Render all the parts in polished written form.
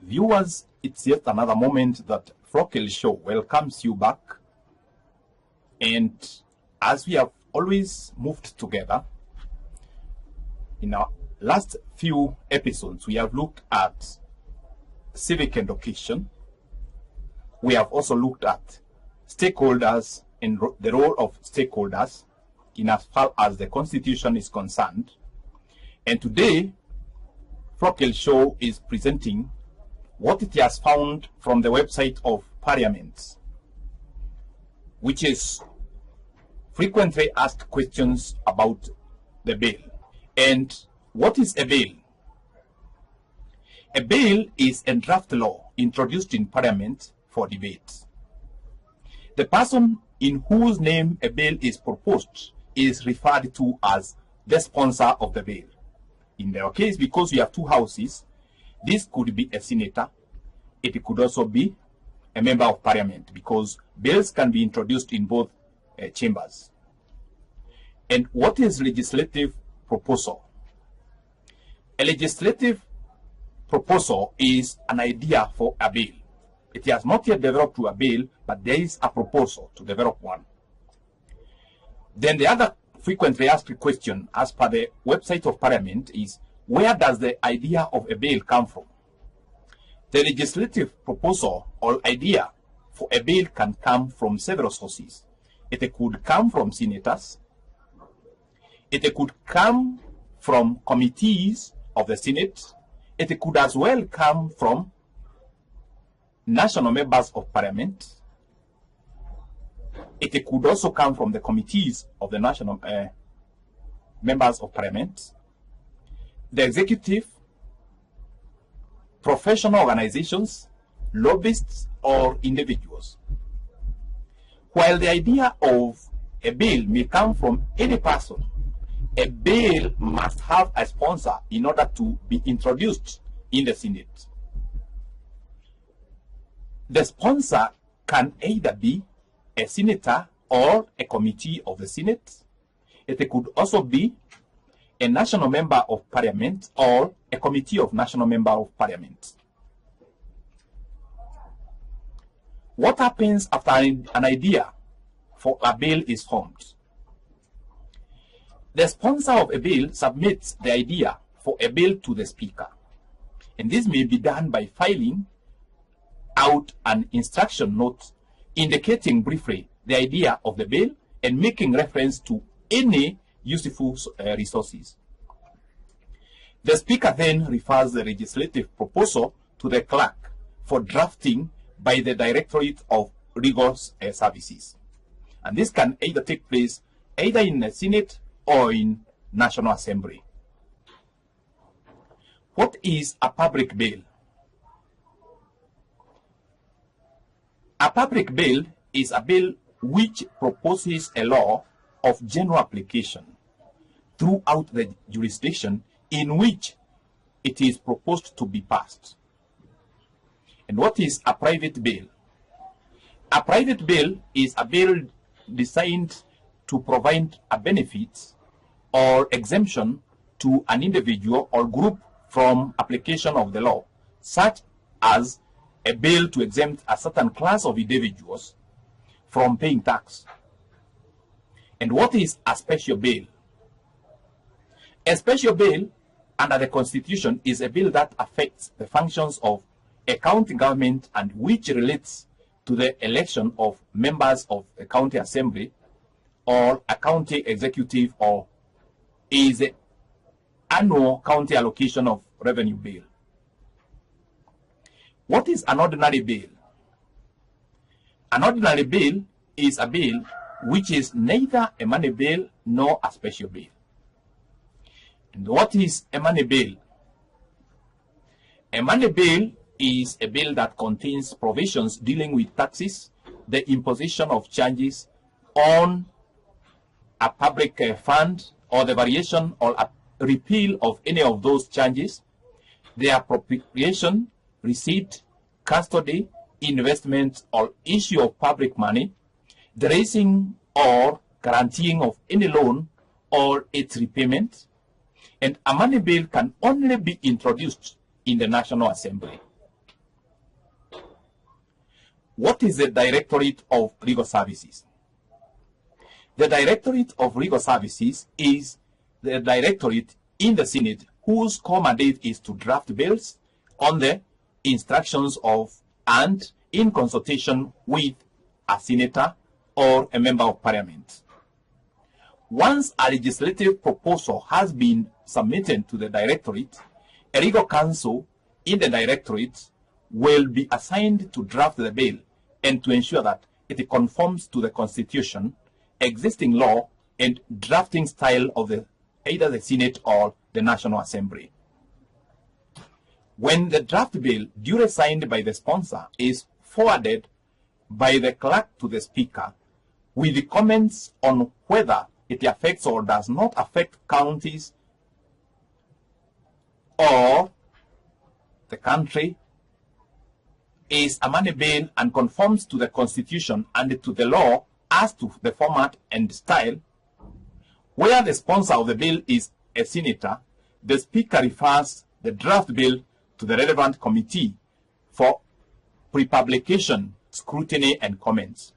Viewers, it's yet another moment that Frockel Show welcomes you back. And as we have always moved together, in our last few episodes, we have looked at civic education. We have also looked at stakeholders and the role of stakeholders in as far as the Constitution is concerned. And today, Frockel Show is presenting what it has found from the website of Parliament, which is frequently asked questions about the bill. And what is a bill? A bill is a draft law introduced in Parliament for debate. The person in whose name a bill is proposed is referred to as the sponsor of the bill. In our case, because we have two houses, this could be a senator. It could also be a member of Parliament, because bills can be introduced in both chambers. And what is legislative proposal? A legislative proposal is an idea for a bill. It has not yet developed to a bill, but there is a proposal to develop one. Then the other frequently asked question, as per the website of Parliament, is where does the idea of a bill come from? The legislative proposal or idea for a bill can come from several sources. It could come from senators. It could come from committees of the Senate. It could as well come from national members of Parliament. It could also come from the committees of the national members of Parliament, the executive, professional organizations, lobbyists, or individuals. While the idea of a bill may come from any person, a bill must have a sponsor in order to be introduced in the Senate. The sponsor can either be a senator or a committee of the Senate. It could also be a national member of Parliament or a committee of national member of Parliament. What happens after an idea for a bill is formed? The sponsor of a bill submits the idea for a bill to the Speaker. And this may be done by filing out an instruction note indicating briefly the idea of the bill and making reference to any useful resources. The Speaker then refers the legislative proposal to the clerk for drafting by the Directorate of Legal Services. And this can either take place either in the Senate or in National Assembly. What is a public bill? A public bill is a bill which proposes a law of general application throughout the jurisdiction in which it is proposed to be passed. And what is a private bill? A private bill is a bill designed to provide a benefit or exemption to an individual or group from application of the law, such as a bill to exempt a certain class of individuals from paying tax. And what is a special bill? A special bill under the Constitution is a bill that affects the functions of a county government and which relates to the election of members of a county assembly or a county executive, or is an annual county allocation of revenue bill. What is an ordinary bill? An ordinary bill is a bill which is neither a money bill nor a special bill. And what is a money bill? A money bill is a bill that contains provisions dealing with taxes, the imposition of charges on a public fund, or the variation or repeal of any of those changes, the appropriation, receipt, custody, investment, or issue of public money, the raising or guaranteeing of any loan or its repayment, and a money bill can only be introduced in the National Assembly. What is the Directorate of Legal Services? The Directorate of Legal Services is the directorate in the Senate whose core mandate is to draft bills on the instructions of and in consultation with a senator or a member of parliament. Once a legislative proposal has been submitted to the directorate, a legal counsel in the directorate will be assigned to draft the bill and to ensure that it conforms to the Constitution, existing law, and drafting style of either the Senate or the National Assembly. When the draft bill, duly signed by the sponsor, is forwarded by the clerk to the Speaker with the comments on whether it affects or does not affect counties or the country, is a money bill and conforms to the Constitution and to the law as to the format and style, where the sponsor of the bill is a senator, the Speaker refers the draft bill to the relevant committee for pre-publication, scrutiny, and comments.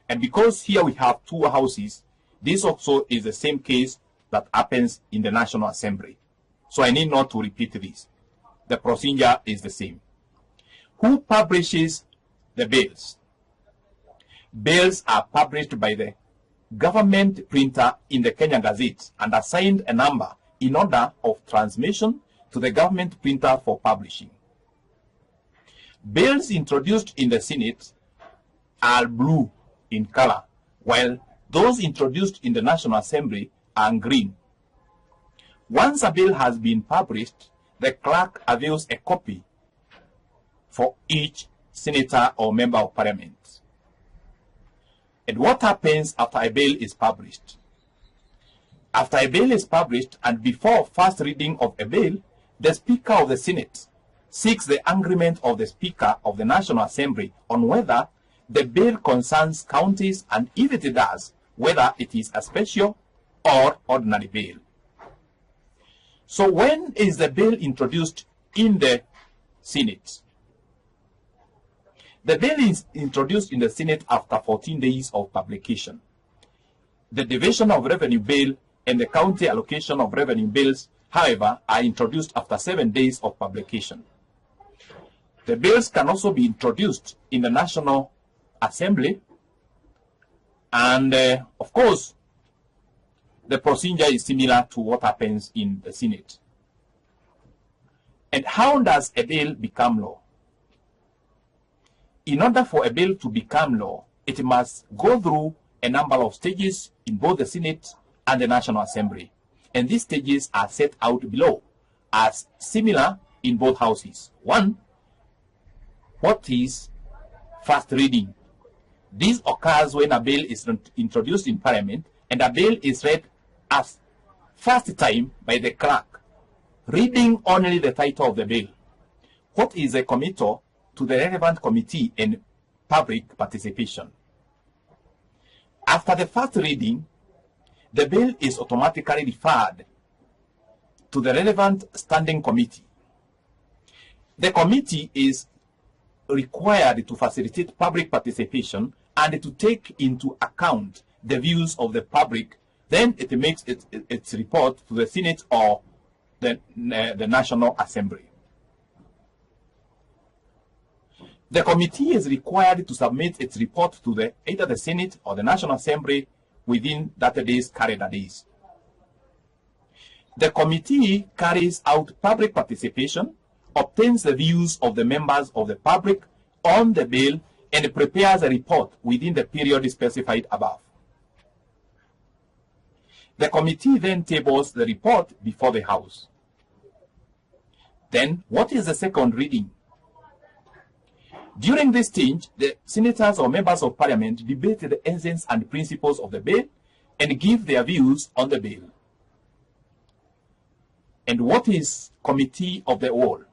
And because here we have two houses, this also is the same case that happens in the National Assembly. So I need not to repeat this. The procedure is the same. Who publishes the bills? Bills are published by the government printer in the Kenyan Gazette and assigned a number in order of transmission to the government printer for publishing. Bills introduced in the Senate are blue in color, while those introduced in the National Assembly are green. Once a bill has been published, the clerk avails a copy for each senator or member of parliament. And what happens after a bill is published? After a bill is published and before first reading of a bill, the Speaker of the Senate seeks the agreement of the Speaker of the National Assembly on whether the bill concerns counties, and if it does, whether it is a special or ordinary bill. So when is the bill introduced in the Senate? The bill is introduced in the Senate after 14 days of publication. The Division of Revenue Bill and the County Allocation of Revenue Bills, however, are introduced after 7 days of publication. The bills can also be introduced in the National Assembly, and of course, the procedure is similar to what happens in the Senate. And how does a bill become law? In order for a bill to become law, it must go through a number of stages in both the Senate and the National Assembly. And these stages are set out below as similar in both houses. One, what is first reading? This occurs when a bill is introduced in Parliament and a bill is read as first time by the clerk, reading only the title of the bill. What is a committal to the relevant committee and public participation? After the first reading, the bill is automatically referred to the relevant standing committee. The committee is required to facilitate public participation and to take into account the views of the public. Then it makes its report to the Senate or the National Assembly. The committee is required to submit its report to either the Senate or the National Assembly within 30 days calendar days. The committee carries out public participation, obtains the views of the members of the public on the bill, and prepares a report within the period specified above. The committee then tables the report before the House. Then, what is the second reading? During this stage, the senators or members of parliament debate the essence and principles of the bill and give their views on the bill. And what is Committee of the Whole?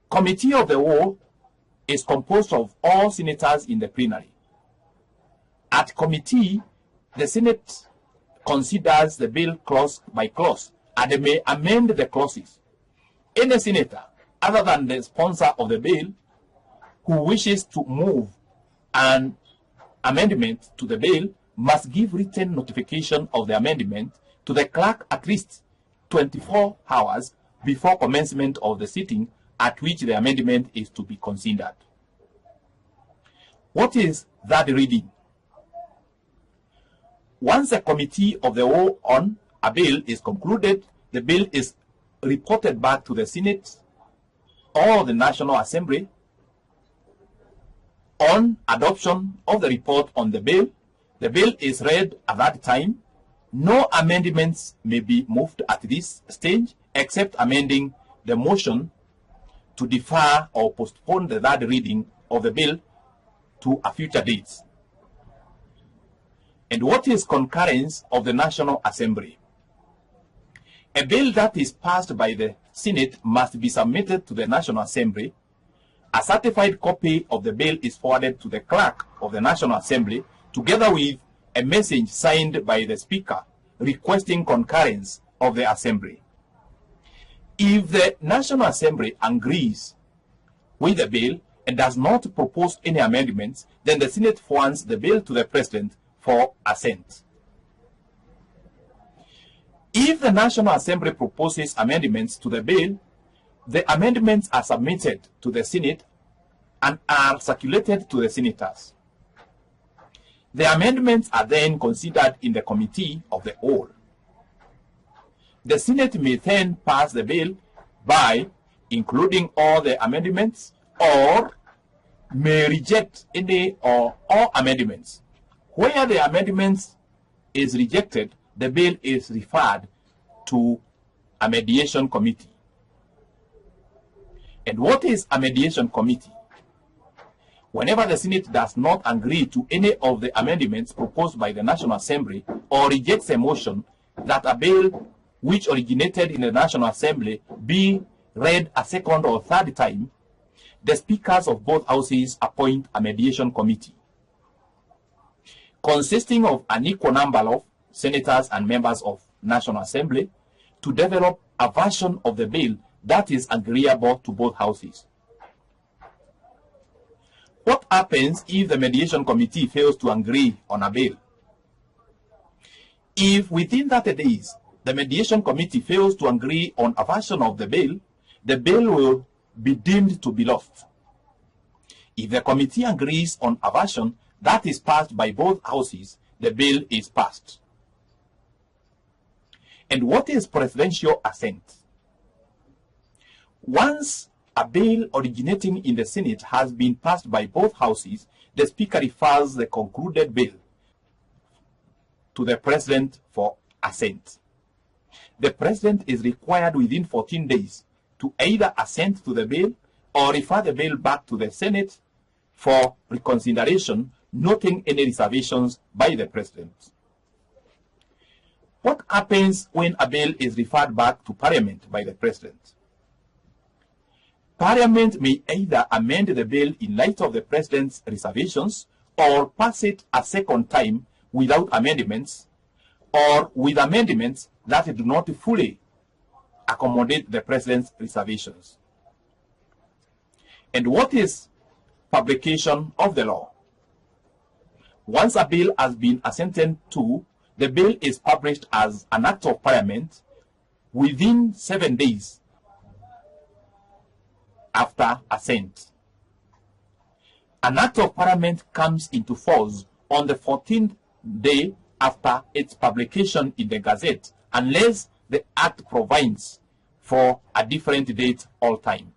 Committee of the Whole is composed of all senators in the plenary. At committee, the Senate considers the bill clause by clause and they may amend the clauses. Any senator, other than the sponsor of the bill, who wishes to move an amendment to the bill must give written notification of the amendment to the clerk at least 24 hours before commencement of the sitting at which the amendment is to be considered. What is that reading? Once the Committee of the Whole on a bill is concluded, the bill is reported back to the Senate or the National Assembly. On adoption of the report on the bill is read at that time. No amendments may be moved at this stage except amending the motion to defer or postpone the third reading of the bill to a future date. And what is concurrence of the National Assembly? A bill that is passed by the Senate must be submitted to the National Assembly. A certified copy of the bill is forwarded to the clerk of the National Assembly together with a message signed by the Speaker requesting concurrence of the Assembly. If the National Assembly agrees with the bill and does not propose any amendments, then the Senate forwards the bill to the President for assent. If the National Assembly proposes amendments to the bill, the amendments are submitted to the Senate and are circulated to the senators. The amendments are then considered in the Committee of the Whole. The Senate may then pass the bill by including all the amendments or may reject any or all amendments. Where the amendments is rejected, the bill is referred to a mediation committee. And what is a mediation committee? Whenever the Senate does not agree to any of the amendments proposed by the National Assembly or rejects a motion that a bill which originated in the National Assembly be read a second or third time, the speakers of both houses appoint a mediation committee consisting of an equal number of senators and members of National Assembly to develop a version of the bill that is agreeable to both houses. What happens if the mediation committee fails to agree on a bill? If within 30 days the mediation committee fails to agree on a version of the bill will be deemed to be lost. If the committee agrees on a version that is passed by both houses, the bill is passed. And what is presidential assent? Once a bill originating in the Senate has been passed by both houses, the Speaker refers the concluded bill to the President for assent. The President is required within 14 days to either assent to the bill or refer the bill back to the Senate for reconsideration, noting any reservations by the President. What happens when a bill is referred back to Parliament by the President? Parliament may either amend the bill in light of the President's reservations or pass it a second time without amendments or with amendments that do not fully accommodate the President's reservations. And what is publication of the law? Once a bill has been assented to, the bill is published as an Act of Parliament within 7 days after assent. An Act of Parliament comes into force on the 14th day after its publication in the Gazette, unless the Act provides for a different date all time.